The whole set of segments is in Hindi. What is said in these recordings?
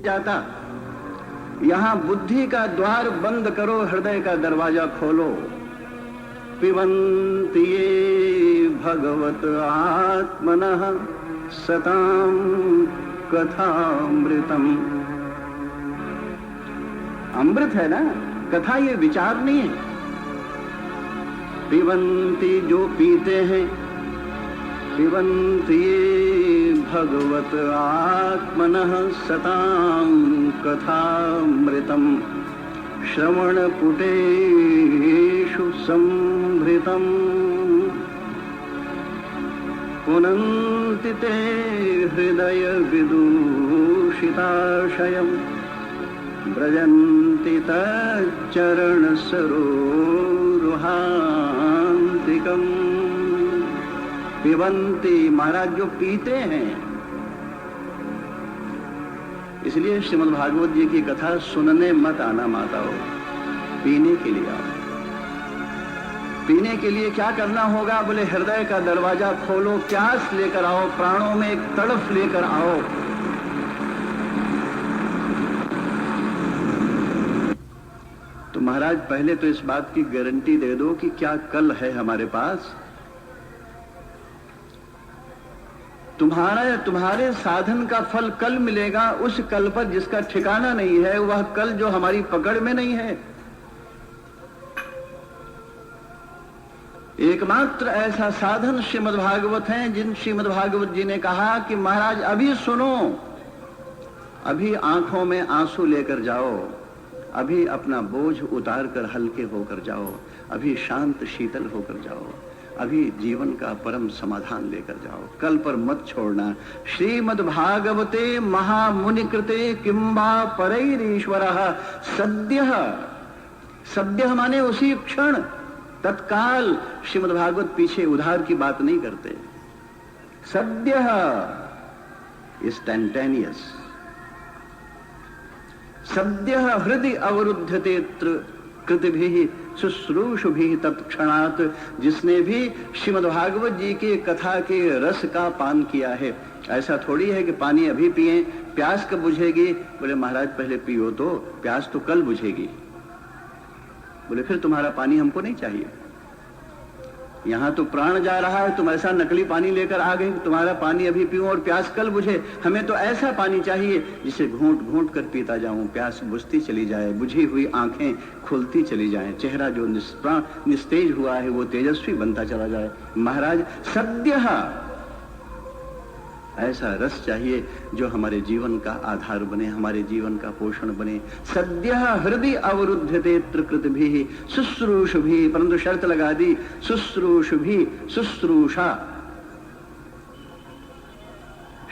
जाता। यहां बुद्धि का द्वार बंद करो, हृदय का दरवाजा खोलो। पिबन्ति ये भगवत आत्मनः सतां कथामृतम। अमृत है ना, कथा ये विचार नहीं है। पिबन्ति जो पीते हैं, पिबन्ति ये भगवत आत्मनः सतां कथामृतम श्रवणपुटेषु संभृतम् पुनन्ति ते हृदय विदूषिताशयम् व्रजन्ति तच्चरणसरोरुहान्तिकम्। पिबन्ति महाराज जो पीते हैं। इसलिए श्रीमद् भागवत जी की कथा सुनने मत आना माताओं, पीने के लिए आओ। पीने के लिए क्या करना होगा? बोले हृदय का दरवाजा खोलो, प्यास लेकर आओ, प्राणों में एक तड़फ लेकर आओ। तो महाराज पहले तो इस बात की गारंटी दे दो कि क्या कल है हमारे पास। तुम्हारे साधन का फल कल मिलेगा, उस कल पर जिसका ठिकाना नहीं है, वह कल जो हमारी पकड़ में नहीं है। एकमात्र ऐसा साधन श्रीमद् भागवत है, जिन श्रीमद् भागवत जी ने कहा कि महाराज अभी सुनो, अभी आंखों में आंसू लेकर जाओ, अभी अपना बोझ उतार कर हल्के होकर जाओ, अभी शांत शीतल होकर जाओ, अभी जीवन का परम समाधान लेकर जाओ, कल पर मत छोड़ना। श्रीमद् भागवते महामुनि कृते किंबा परैरीश्वरः सद्यः। सद्यः माने उसी क्षण, तत्काल। श्रीमद् भागवत पीछे उधार की बात नहीं करते। सद्यः इंस्टैंटेनियस। सद्यः हृदय अवरुद्धते कृतिभिः शुश्रूषुभिः तत्क्षणात्। जिसने भी श्रीमद् भागवत जी के कथा के रस का पान किया है। ऐसा थोड़ी है कि पानी अभी पिए, प्यास कब बुझेगी? बोले महाराज पहले पियो तो, प्यास तो कल बुझेगी। बोले फिर तुम्हारा पानी हमको नहीं चाहिए। यहां तो प्राण जा रहा है, तुम ऐसा नकली पानी लेकर आ गए, तुम्हारा पानी अभी पीऊं और प्यास कल बुझे। हमें तो ऐसा पानी चाहिए जिसे घूंट घूंट कर पीता जाऊं, प्यास बुझती चली जाए, बुझी हुई आंखें खुलती चली जाएं, चेहरा जो निस्तेज हुआ है वो तेजस्वी बनता चला जाए। महाराज सद्यः ऐसा रस चाहिए जो हमारे जीवन का आधार बने, हमारे जीवन का पोषण बने। सद्यः हृदय अवरुद्धते कृतिभिः शुश्रूषुभिः, परंतु शर्त लगा दी, शुश्रूषुभिः, शुश्रूषा।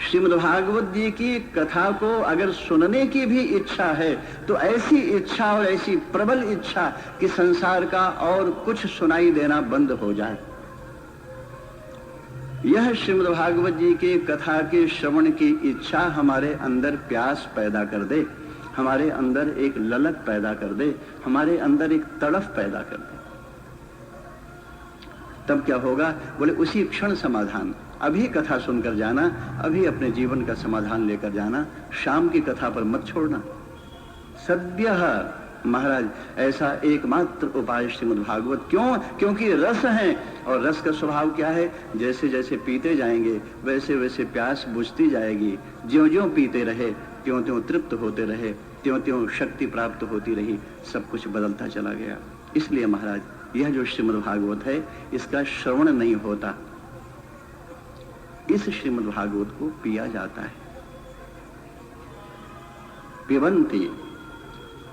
श्रीमद् भागवत जी की कथा को अगर सुनने की भी इच्छा है तो ऐसी इच्छा और ऐसी प्रबल इच्छा कि संसार का और कुछ सुनाई देना बंद हो जाए। यह श्रीमद् भागवत जी के कथा के श्रवण की इच्छा हमारे अंदर प्यास पैदा कर दे, हमारे अंदर एक ललक पैदा कर दे, हमारे अंदर एक तड़फ पैदा कर दे। तब क्या होगा? बोले उसी क्षण समाधान। अभी कथा सुनकर जाना, अभी अपने जीवन का समाधान लेकर जाना, शाम की कथा पर मत छोड़ना। सद्यः महाराज ऐसा एकमात्र उपाय श्रीमद् भागवत। क्यों? क्योंकि रस है, और रस का स्वभाव क्या है? जैसे जैसे पीते जाएंगे वैसे वैसे प्यास बुझती जाएगी। ज्यों ज्यों पीते रहे त्यों त्यों तृप्त होते रहे, त्यों त्यों शक्ति प्राप्त होती रही, सब कुछ बदलता चला गया। इसलिए महाराज यह जो श्रीमद् भागवत है इसका श्रवण नहीं होता, इस श्रीमद् भागवत को पिया जाता है। पिबन्ति।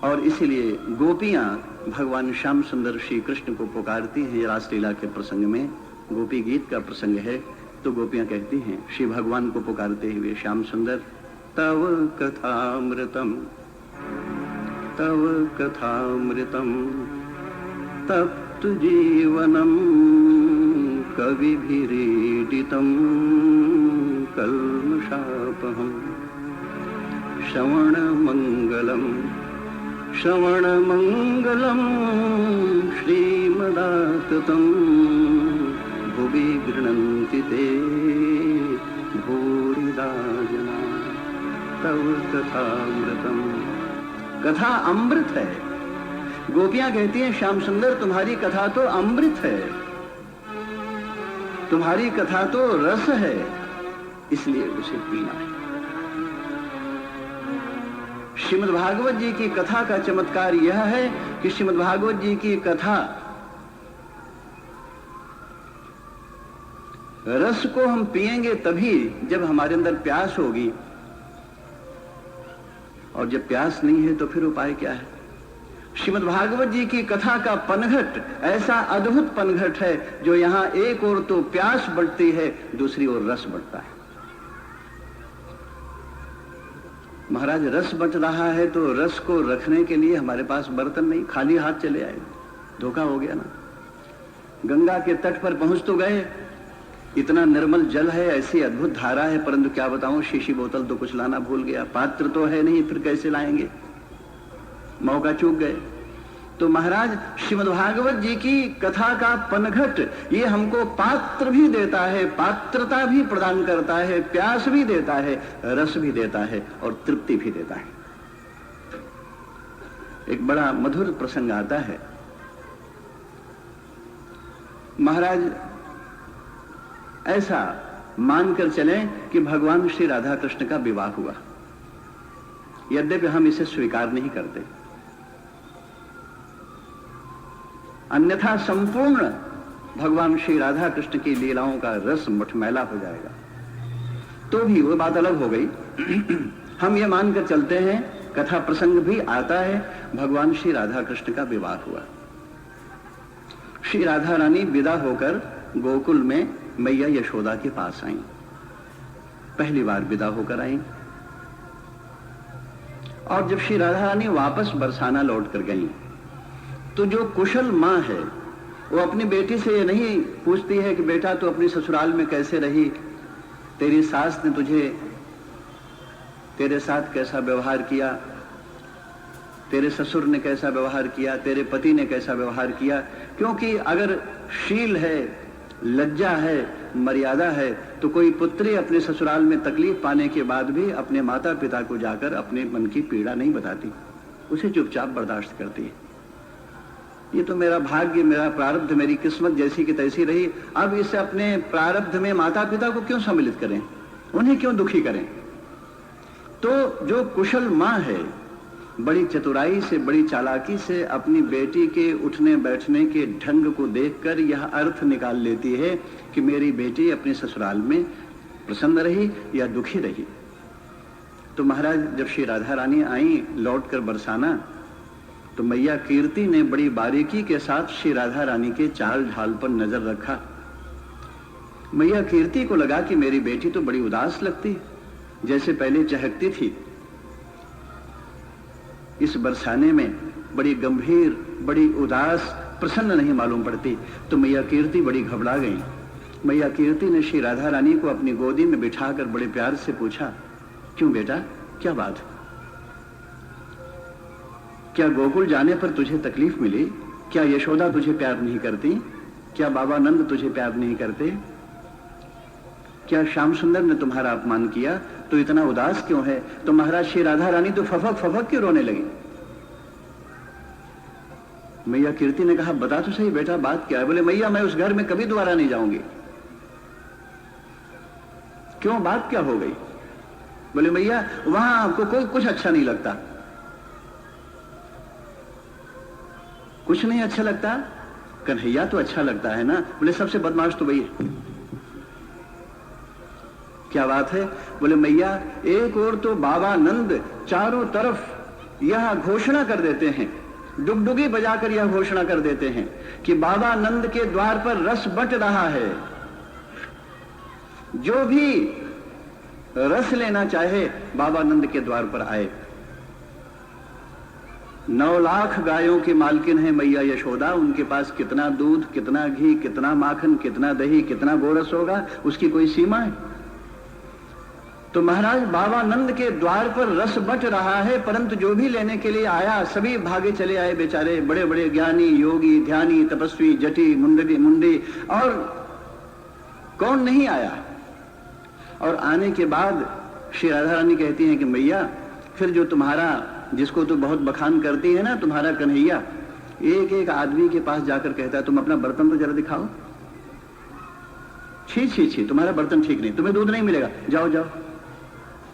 और इसीलिए गोपियां भगवान श्याम सुंदर श्री कृष्ण को पुकारती हैं। रासलीला के प्रसंग में गोपी गीत का प्रसंग है, तो गोपियां कहती हैं श्री भगवान को पुकारते हुए, श्याम सुंदर तव कथामृतम, तव कथामृतम तप्त जीवनम कविभिरीडितम कल्मषापहम श्रवणमंगलम, श्रवणमंगलम श्रीमदाततं भुवि गृह्णन्ति ते भूरिदा जना। तव कथामृतम। कथा अमृत है। गोपियां कहती हैं श्याम सुंदर तुम्हारी कथा तो अमृत है, तुम्हारी कथा तो रस है, इसलिए उसे पीना है। श्रीमद् भागवत जी की कथा का चमत्कार यह है कि श्रीमद् भागवत जी की कथा रस को हम पिएंगे तभी जब हमारे अंदर प्यास होगी, और जब प्यास नहीं है तो फिर उपाय क्या है? श्रीमद् भागवत जी की कथा का पनघट ऐसा अद्भुत पनघट है जो यहां एक ओर तो प्यास बढ़ती है, दूसरी ओर रस बढ़ता है। महाराज रस बट रहा है तो रस को रखने के लिए हमारे पास बर्तन नहीं, खाली हाथ चले आए, धोखा हो गया ना। गंगा के तट पर पहुंच तो गए, इतना निर्मल जल है, ऐसी अद्भुत धारा है, परंतु क्या बताऊं शीशी बोतल तो कुछ लाना भूल गया, पात्र तो है नहीं, फिर कैसे लाएंगे, मौका चूक गए। तो महाराज श्रीमद् भागवत जी की कथा का पनघट ये हमको पात्र भी देता है, पात्रता भी प्रदान करता है, प्यास भी देता है, रस भी देता है और तृप्ति भी देता है। एक बड़ा मधुर प्रसंग आता है। महाराज ऐसा मानकर चलें कि भगवान श्री राधा कृष्ण का विवाह हुआ, यद्यपि हम इसे स्वीकार नहीं करते, अन्यथा संपूर्ण भगवान श्री राधा कृष्ण की लीलाओं का रस मठमैला हो जाएगा, तो भी वो बात अलग हो गई। हम ये मानकर चलते हैं, कथा प्रसंग भी आता है, भगवान श्री राधा कृष्ण का विवाह हुआ। श्री राधा रानी विदा होकर गोकुल में मैया यशोदा के पास आई, पहली बार विदा होकर आई। और जब श्री राधा रानी वापस बरसाना लौट कर गई तो जो कुशल मां है वो अपनी बेटी से ये नहीं पूछती है कि बेटा तू अपनी ससुराल में कैसे रही, तेरी सास ने तुझे तेरे साथ कैसा व्यवहार किया, तेरे ससुर ने कैसा व्यवहार किया, तेरे पति ने कैसा व्यवहार किया। क्योंकि अगर शील है, लज्जा है, मर्यादा है, तो कोई पुत्री अपने ससुराल में तकलीफ पाने के बाद भी अपने माता पिता को जाकर अपने मन की पीड़ा नहीं बताती, उसे चुपचाप बर्दाश्त करती है। ये तो मेरा भाग्य, मेरा प्रारब्ध, मेरी किस्मत जैसी की तैसी रही, अब इसे अपने प्रारब्ध में माता पिता को क्यों सम्मिलित करें, उन्हें क्यों दुखी करें। तो जो कुशल मां है बड़ी चतुराई से, बड़ी चालाकी से अपनी बेटी के उठने बैठने के ढंग को देखकर यह अर्थ निकाल लेती है कि मेरी बेटी अपने ससुराल में प्रसन्न रही या दुखी रही। तो महाराज जब श्री राधा रानी आई लौटकर बरसाना, तो मैया कीर्ति ने बड़ी बारीकी के साथ श्री राधा रानी के चाल ढाल पर नजर रखा। मैया कीर्ति को लगा कि मेरी बेटी तो बड़ी उदास लगती, जैसे पहले चहकती थी, इस बरसाने में बड़ी गंभीर, बड़ी उदास, प्रसन्न नहीं मालूम पड़ती। तो मैया कीर्ति बड़ी घबरा गई। मैया कीर्ति ने श्री राधा रानी को अपनी गोदी में बिठाकर बड़े प्यार से पूछा, क्यों बेटा, क्या बात, क्या गोकुल जाने पर तुझे तकलीफ मिली? क्या यशोदा तुझे प्यार नहीं करती? क्या बाबा नंद तुझे प्यार नहीं करते? क्या श्याम सुंदर ने तुम्हारा अपमान किया, तो इतना उदास क्यों है? तो महाराज श्री राधा रानी तो फफक फफक के रोने लगी। मैया कीर्ति ने कहा, बता तो सही बेटा, बात क्या है? बोले मैया मैं उस घर में कभी दोबारा नहीं जाऊंगी। क्यों, बात क्या हो गई? बोले मैया वहां आपको कोई कुछ अच्छा नहीं लगता। कुछ नहीं अच्छा लगता? कन्हैया तो अच्छा लगता है ना। बोले सबसे बदमाश तो वही है। क्या बात है? बोले मैया एक और तो बाबा नंद चारों तरफ यह घोषणा कर देते हैं, डुगडुगी बजाकर यह घोषणा कर देते हैं कि बाबा नंद के द्वार पर रस बट रहा है, जो भी रस लेना चाहे बाबा नंद के द्वार पर आए। 9 लाख गायों की मालकिन है मैया यशोदा, उनके पास कितना दूध, कितना घी, कितना माखन, कितना दही, कितना गोरस होगा, उसकी कोई सीमा है? तो महाराज बाबा नंद के द्वार पर रस बट रहा है, परंतु जो भी लेने के लिए आया सभी भागे चले आए बेचारे, बड़े बड़े ज्ञानी, योगी, ध्यानी, तपस्वी, जटी, मुंडी, और कौन नहीं आया। और आने के बाद श्री राधा रानी कहती हैं कि मैया, फिर जो तुम्हारा, जिसको तो बहुत बखान करती है ना, तुम्हारा कन्हैया, एक एक आदमी के पास जाकर कहता है तुम अपना बर्तन तो जरा दिखाओ, छी छी छी, तुम्हारा बर्तन ठीक नहीं, तुम्हें दूध नहीं मिलेगा, जाओ जाओ,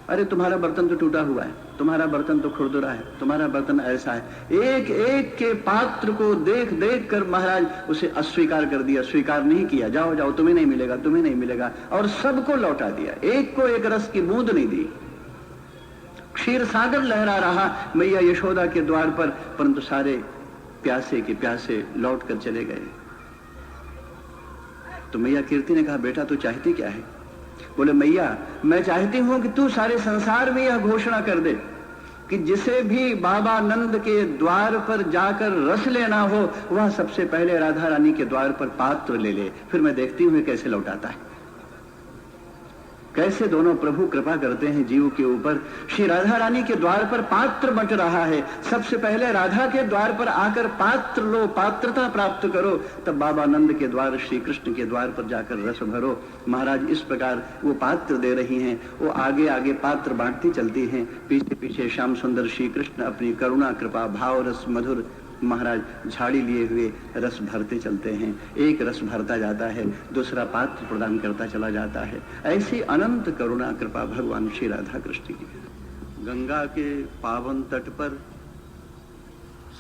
अरे तुम्हारा बर्तन तो टूटा हुआ है, तुम्हारा बर्तन तो खुरदुरा है, तुम्हारा बर्तन ऐसा है। एक एक के पात्र को देख देख कर महाराज उसे अस्वीकार कर दिया, स्वीकार नहीं किया, जाओ जाओ, तुम्हें नहीं मिलेगा, तुम्हें नहीं मिलेगा, और सबको लौटा दिया, एक को एक रस की बूंद नहीं दी। क्षीर सागर लहरा रहा मैया यशोदा के द्वार पर, परंतु सारे प्यासे के प्यासे लौट कर चले गए। तो मैया कीर्ति ने कहा, बेटा तू चाहती क्या है? बोले, मैया मैं चाहती हूं कि तू सारे संसार में यह घोषणा कर दे कि जिसे भी बाबा नंद के द्वार पर जाकर रस लेना हो, वह सबसे पहले राधा रानी के द्वार पर पात्र ले ले, फिर मैं देखती हूं कैसे लौटाता है। कैसे दोनों प्रभु कृपा करते हैं जीव के ऊपर। श्री राधा रानी के द्वार पर पात्र बंट रहा है, सबसे पहले राधा के द्वार पर आकर पात्र लो, पात्रता प्राप्त करो, तब बाबा नंद के द्वार, श्री कृष्ण के द्वार पर जाकर रस भरो। महाराज इस प्रकार वो पात्र दे रही हैं, वो आगे आगे पात्र बांटती चलती हैं, पीछे पीछे श्याम सुंदर श्री कृष्ण अपनी करुणा कृपा भाव रस मधुर महाराज झाड़ी लिए हुए रस भरते चलते हैं। एक रस भरता जाता है, दूसरा पात्र प्रदान करता चला जाता है। ऐसी अनंत करुणा कृपा भगवान श्री राधा कृष्ण की। गंगा के पावन तट पर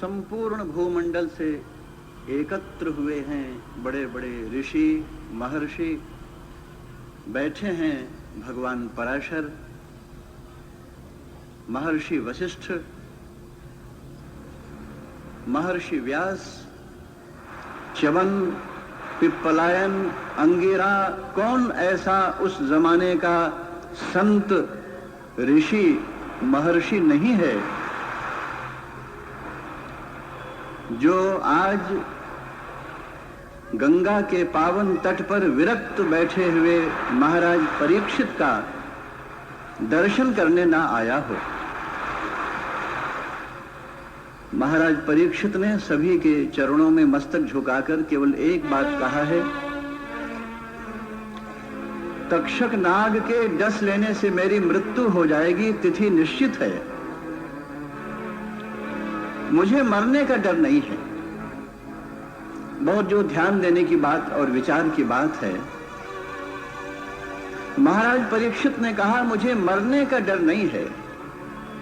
संपूर्ण भूमंडल से एकत्र हुए हैं बड़े बड़े ऋषि महर्षि, बैठे हैं भगवान पराशर, महर्षि वशिष्ठ, महर्षि व्यास, च्यवन, पिप्पलायन, अंगिरा। कौन ऐसा उस जमाने का संत ऋषि महर्षि नहीं है जो आज गंगा के पावन तट पर विरक्त बैठे हुए महाराज परीक्षित का दर्शन करने ना आया हो। महाराज परीक्षित ने सभी के चरणों में मस्तक झुकाकर केवल एक बात कहा है, तक्षक नाग के डस लेने से मेरी मृत्यु हो जाएगी, तिथि निश्चित है, मुझे मरने का डर नहीं है। बहुत जो ध्यान देने की बात और विचार की बात है। महाराज परीक्षित ने कहा, मुझे मरने का डर नहीं है,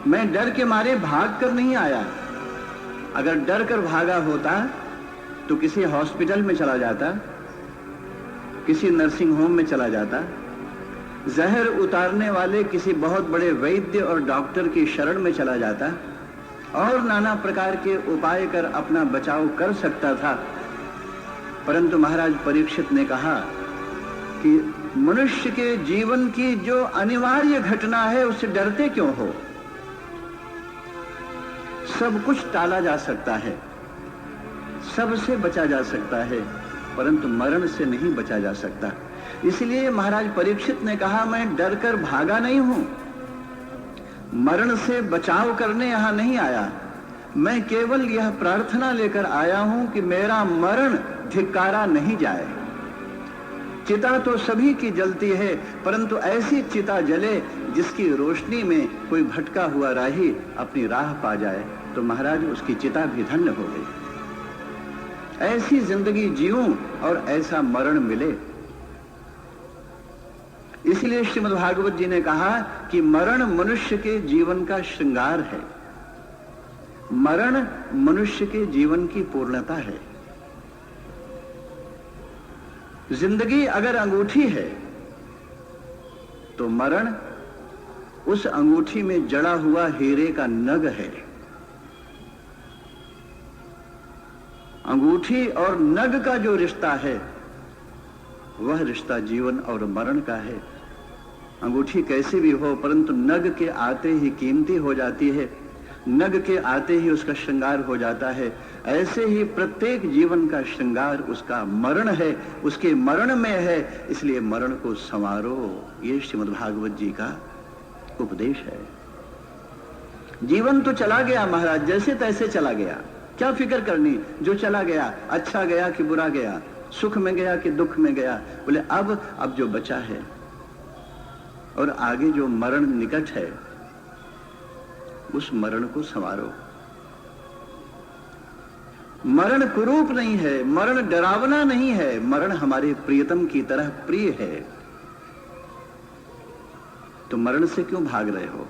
मैं डर के मारे भाग कर नहीं आया। अगर डर कर भागा होता तो किसी हॉस्पिटल में चला जाता, किसी नर्सिंग होम में चला जाता, जहर उतारने वाले किसी बहुत बड़े वैद्य और डॉक्टर की शरण में चला जाता और नाना प्रकार के उपाय कर अपना बचाव कर सकता था। परंतु महाराज परीक्षित ने कहा कि मनुष्य के जीवन की जो अनिवार्य घटना है उससे डरते क्यों हो? सब कुछ टाला जा सकता है, सबसे बचा जा सकता है, परंतु मरण से नहीं बचा जा सकता। इसलिए महाराज परीक्षित ने कहा, मैं डर कर भागा नहीं हूं, मरण से बचाव करने यहां नहीं आया, मैं केवल यह प्रार्थना लेकर आया हूं कि मेरा मरण धिक्कारा नहीं जाए। चिता तो सभी की जलती है, परंतु ऐसी चिता जले जिसकी रोशनी में कोई भटका हुआ राही अपनी राह पा जाए, तो महाराज उसकी चिता भी धन्य हो गई। ऐसी जिंदगी जीऊं और ऐसा मरण मिले। इसलिए श्रीमद् भागवत जी ने कहा कि मरण मनुष्य के जीवन का श्रृंगार है, मरण मनुष्य के जीवन की पूर्णता है। जिंदगी अगर अंगूठी है तो मरण उस अंगूठी में जड़ा हुआ हीरे का नग है। अंगूठी और नग का जो रिश्ता है वह रिश्ता जीवन और मरण का है। अंगूठी कैसे भी हो, परंतु नग के आते ही कीमती हो जाती है, नग के आते ही उसका श्रृंगार हो जाता है। ऐसे ही प्रत्येक जीवन का श्रृंगार उसका मरण है, उसके मरण में है, इसलिए मरण को संवारो। ये श्रीमद् भागवत जी का उपदेश है। जीवन तो चला गया महाराज, जैसे तैसे चला गया, क्या फिक्र करनी, जो चला गया, अच्छा गया कि बुरा गया, सुख में गया कि दुख में गया। बोले अब जो बचा है और आगे जो मरण निकट है उस मरण को संवारो। मरण कुरूप नहीं है, मरण डरावना नहीं है, मरण हमारे प्रियतम की तरह प्रिय है। तो मरण से क्यों भाग रहे हो?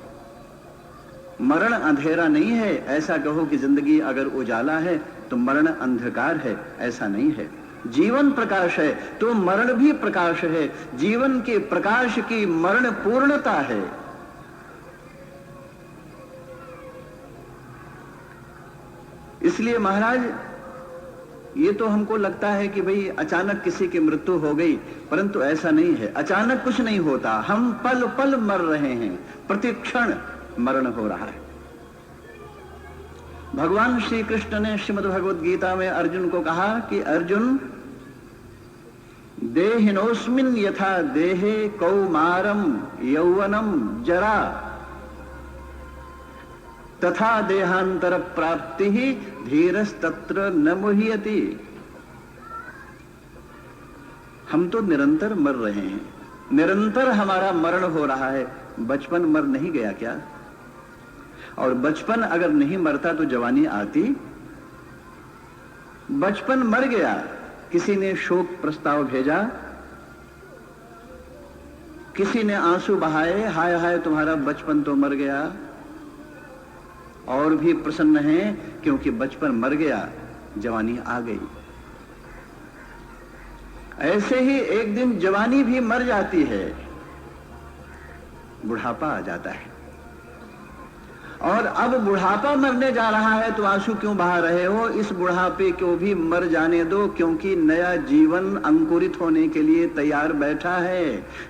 मरण अंधेरा नहीं है, ऐसा कहो कि जिंदगी अगर उजाला है तो मरण अंधकार है, ऐसा नहीं है। जीवन प्रकाश है तो मरण भी प्रकाश है। जीवन के प्रकाश की मरण पूर्णता है। इसलिए महाराज, ये तो हमको लगता है कि भाई अचानक किसी की मृत्यु हो गई, परंतु ऐसा नहीं है। अचानक कुछ नहीं होता, हम पल पल मर रहे हैं, प्रतिक्षण मरण हो रहा है। भगवान श्री कृष्ण ने श्रीमद् भगवद गीता में अर्जुन को कहा कि अर्जुन, देहिनोस्मिन् यथा देहे कौमारम यौवनम जरा तथा देहांतर प्राप्ति ही धीरस्तत्र न मुह्यति। हम तो निरंतर मर रहे हैं, निरंतर हमारा मरण हो रहा है। बचपन मर नहीं गया क्या? और बचपन अगर नहीं मरता तो जवानी आती? बचपन मर गया, किसी ने शोक प्रस्ताव भेजा, किसी ने आंसू बहाए, हाय हाय तुम्हारा बचपन तो मर गया, और भी प्रसन्न हैं क्योंकि बचपन मर गया, जवानी आ गई। ऐसे ही एक दिन जवानी भी मर जाती है, बुढ़ापा आ जाता है। और अब बुढ़ापा मरने जा रहा है तो आंसू क्यों बहा रहे हो? इस बुढ़ापे को भी मर जाने दो, क्योंकि नया जीवन अंकुरित होने के लिए तैयार बैठा है।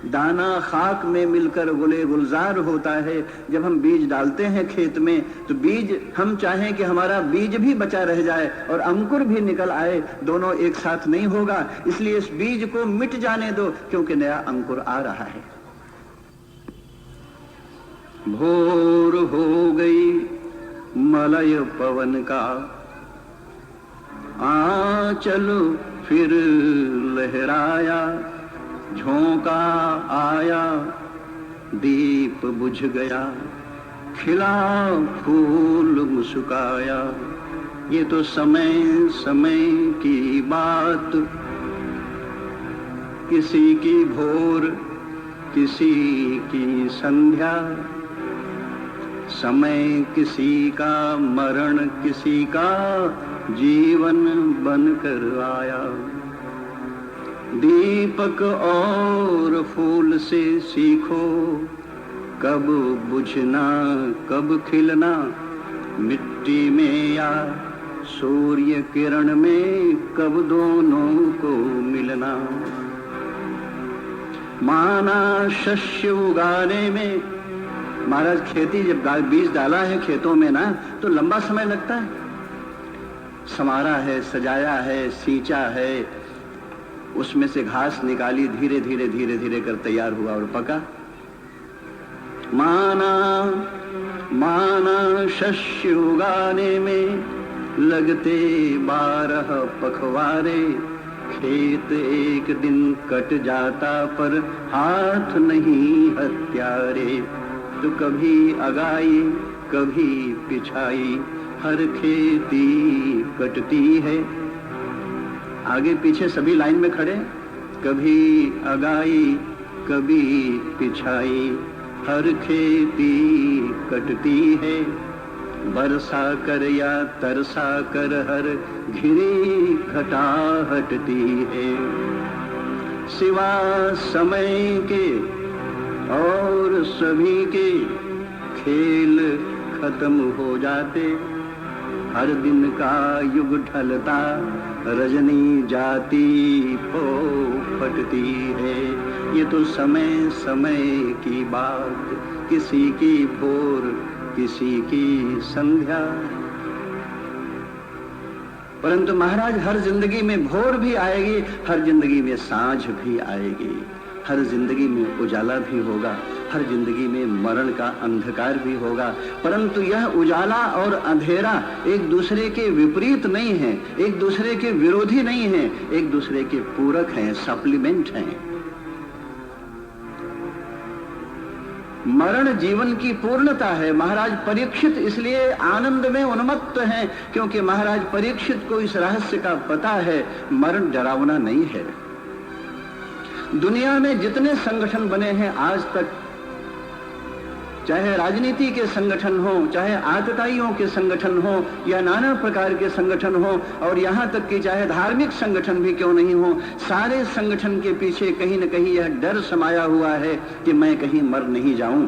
दाना खाक में मिलकर गुले गुलजार होता है। जब हम बीज डालते हैं खेत में तो बीज, हम चाहें कि हमारा बीज भी बचा रह जाए और अंकुर भी निकल आए, दोनों एक साथ नहीं होगा। इसलिए इस बीज को मिट जाने दो, क्योंकि नया अंकुर आ रहा है। भोर हो गई मलय पवन का, आंचल फिर लहराया, झोंका आया दीप बुझ गया, खिला फूल मुस्काया। ये तो समय समय की बात, किसी की भोर किसी की संध्या, समय किसी का मरण किसी का जीवन बनकर आया। दीपक और फूल से सीखो, कब बुझना कब खिलना, मिट्टी में या सूर्य किरण में कब दोनों को मिलना। माना शस्य उगाने में, महाराज खेती जब बीज डाला है खेतों में ना, तो लंबा समय लगता है। संवारा है, सजाया है, सींचा है, उसमें से घास निकाली, धीरे धीरे धीरे धीरे कर तैयार हुआ और पका। माना माना शस्य उगाने में लगते 12 पखवारे, खेत एक दिन कट जाता पर हाथ नहीं हत्यारे। तो कभी अगाई कभी पिछाई, हर खेती कटती है। आगे पीछे सभी लाइन में खड़े, कभी अगाई कभी पिछाई, हर खेती कटती है। बरसा कर या तरसा कर हर घिरी घटा हटती है। सिवा समय के और सभी के खेल खत्म हो जाते, हर दिन का युग ढलता, रजनी जाती हो फटती है। ये तो समय समय की बात, किसी की भोर किसी की संध्या। परंतु महाराज, हर जिंदगी में भोर भी आएगी, हर जिंदगी में सांझ भी आएगी, हर जिंदगी में उजाला भी होगा, हर जिंदगी में मरण का अंधकार भी होगा। परंतु यह उजाला और अंधेरा एक दूसरे के विपरीत नहीं है, एक दूसरे के विरोधी नहीं है, एक दूसरे के पूरक हैं, सप्लीमेंट हैं। मरण जीवन की पूर्णता है। महाराज परीक्षित इसलिए आनंद में उन्मत्त हैं क्योंकि महाराज परीक्षित को इस रहस्य का पता है, मरण डरावना नहीं है। दुनिया में जितने संगठन बने हैं आज तक, चाहे राजनीति के संगठन हो, चाहे आतताइयों के संगठन हो, या नाना प्रकार के संगठन हो, और यहां तक कि चाहे धार्मिक संगठन भी क्यों नहीं हो, सारे संगठन के पीछे कहीं न कहीं यह डर समाया हुआ है कि मैं कहीं मर नहीं जाऊं,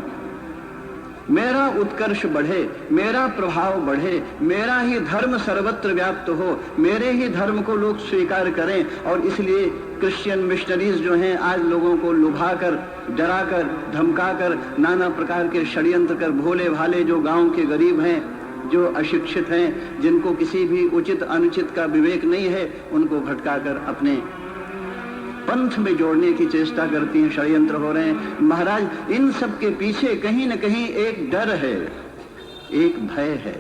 मेरा उत्कर्ष बढ़े, मेरा प्रभाव बढ़े, मेरा ही धर्म सर्वत्र व्याप्त हो, मेरे ही धर्म को लोग स्वीकार करें। और इसलिए क्रिश्चियन मिशनरीज जो हैं आज लोगों को लुभाकर, डराकर, धमकाकर, नाना प्रकार के षड्यंत्र कर, भोले भाले जो गांव के गरीब हैं, जो अशिक्षित हैं, जिनको किसी भी उचित अनुचित का विवेक नहीं है, उनको भटकाकर अपने पंथ में जोड़ने की चेष्टा करती हैं, षड्यंत्र हो रहे हैं। महाराज इन सब के पीछे कहीं न कहीं एक डर है, एक भय है।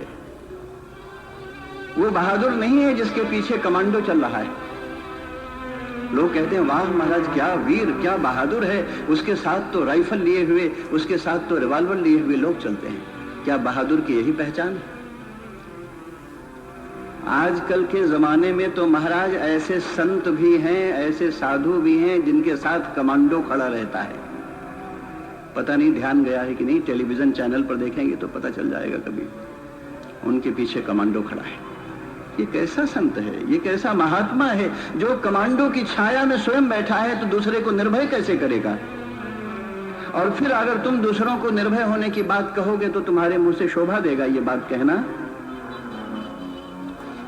वो बहादुर नहीं है जिसके पीछे कमांडो चल रहा है। लोग कहते हैं वाह महाराज क्या वीर, क्या बहादुर है, उसके साथ तो राइफल लिए हुए, उसके साथ तो रिवॉल्वर लिए हुए लोग चलते हैं। क्या बहादुर की यही पहचान है? आजकल के जमाने में तो महाराज ऐसे संत भी हैं, ऐसे साधु भी हैं जिनके साथ कमांडो खड़ा रहता है। पता नहीं ध्यान गया है कि नहीं, टेलीविजन चैनल पर देखेंगे तो पता चल जाएगा कभी, उनके पीछे कमांडो खड़ा है। ये कैसा संत है, ये कैसा महात्मा है जो कमांडो की छाया में स्वयं बैठा है, तो दूसरे को निर्भय कैसे करेगा? और फिर अगर तुम दूसरों को निर्भय होने की बात कहोगे तो तुम्हारे मुंह से शोभा देगा ये बात कहना?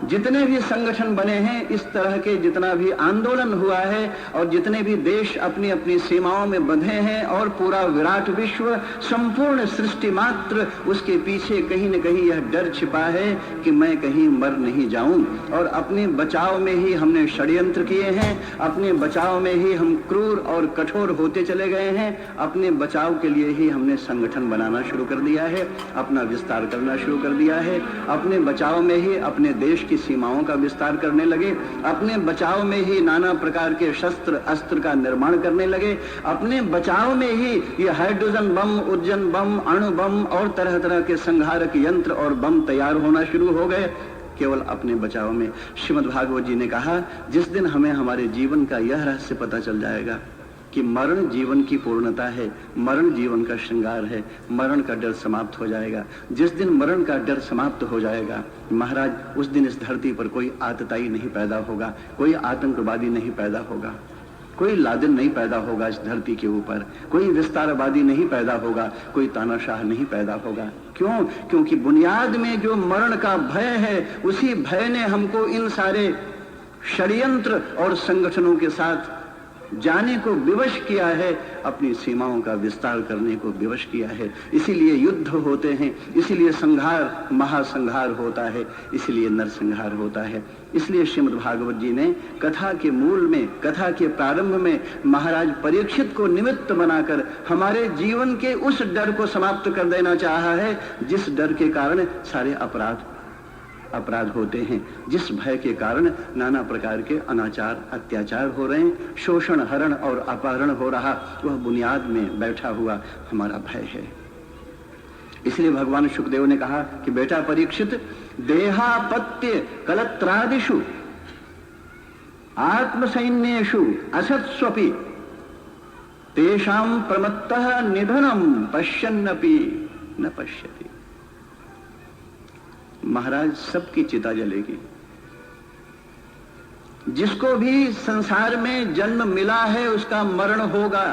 जितने भी संगठन बने हैं इस तरह के, जितना भी आंदोलन हुआ है, और जितने भी देश अपनी अपनी सीमाओं में बंधे हैं, और पूरा विराट विश्व, संपूर्ण सृष्टि मात्र, उसके पीछे कहीं न कहीं यह डर छिपा है कि मैं कहीं मर नहीं जाऊं। और अपने बचाव में ही हमने षड्यंत्र किए हैं, अपने बचाव में ही हम क्रूर और कठोर होते चले गए हैं, अपने बचाव के लिए ही हमने संगठन बनाना शुरू कर दिया है, अपना विस्तार करना शुरू कर दिया है, अपने बचाव में ही अपने देश की सीमाओं का विस्तार करने लगे, अपने बचाव में ही नाना प्रकार के शस्त्र अस्त्र का निर्माण करने लगे, अपने बचाव में ही ये हाइड्रोजन बम, उद्जन बम, अणु बम और तरह तरह के संहारक यंत्र और बम तैयार होना शुरू हो गए, केवल अपने बचाव में। श्रीमद् भागवत जी ने कहा, जिस दिन हमें हमारे जीवन का यह रहस्य पता चल जाएगा कि मरण जीवन की पूर्णता है, मरण जीवन का श्रृंगार है, मरण का डर समाप्त हो जाएगा। जिस दिन मरण का डर समाप्त हो जाएगा महाराज, उस दिन इस धरती पर कोई आतताई नहीं पैदा होगा, कोई आतंकवादी नहीं पैदा होगा, कोई लादेन नहीं पैदा होगा इस धरती के ऊपर, कोई विस्तारवादी नहीं पैदा होगा, कोई तानाशाह नहीं पैदा होगा। क्यों? क्योंकि बुनियाद में जो मरण का भय है, उसी भय ने हमको इन सारे षड्यंत्र और संगठनों के साथ जाने को विवश किया है, अपनी सीमाओं का विस्तार करने को विवश किया है। इसीलिए युद्ध होते हैं, इसीलिए संहार, महासंहार होता है, इसीलिए नरसंहार होता है। इसलिए श्रीमद् भागवत जी ने कथा के मूल में, कथा के प्रारंभ में महाराज परीक्षित को निमित्त बनाकर हमारे जीवन के उस डर को समाप्त कर देना चाहा है, जिस डर के कारण सारे अपराध होते हैं, जिस भय के कारण नाना प्रकार के अनाचार अत्याचार हो रहे हैं, शोषण, हरण और अपहरण हो रहा, वह बुनियाद में बैठा हुआ हमारा भय है। इसलिए भगवान शुकदेव ने कहा कि बेटा परीक्षित, देहापत्य कलत्रादिषु आत्मसैन्येषु असत्स्वपि तेषां प्रमत्तः निधनं पश्यन्नपि न पश्यति। महाराज सबकी चिता जलेगी, जिसको भी संसार में जन्म मिला है उसका मरण होगा,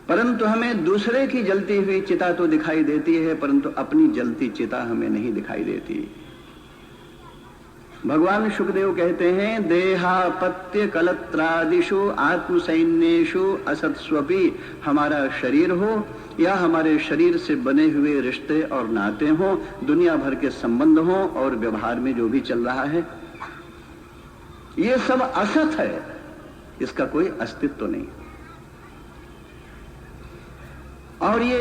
परंतु हमें दूसरे की जलती हुई चिता तो दिखाई देती है, परंतु अपनी जलती चिता हमें नहीं दिखाई देती। भगवान शुकदेव कहते हैं, देहापत्य कलत्रादिषु आत्मसैन्येषु असत्स्वपि, हमारा शरीर हो या हमारे शरीर से बने हुए रिश्ते और नाते हों, दुनिया भर के संबंध हों और व्यवहार में जो भी चल रहा है, ये सब असत है, इसका कोई अस्तित्व नहीं। और ये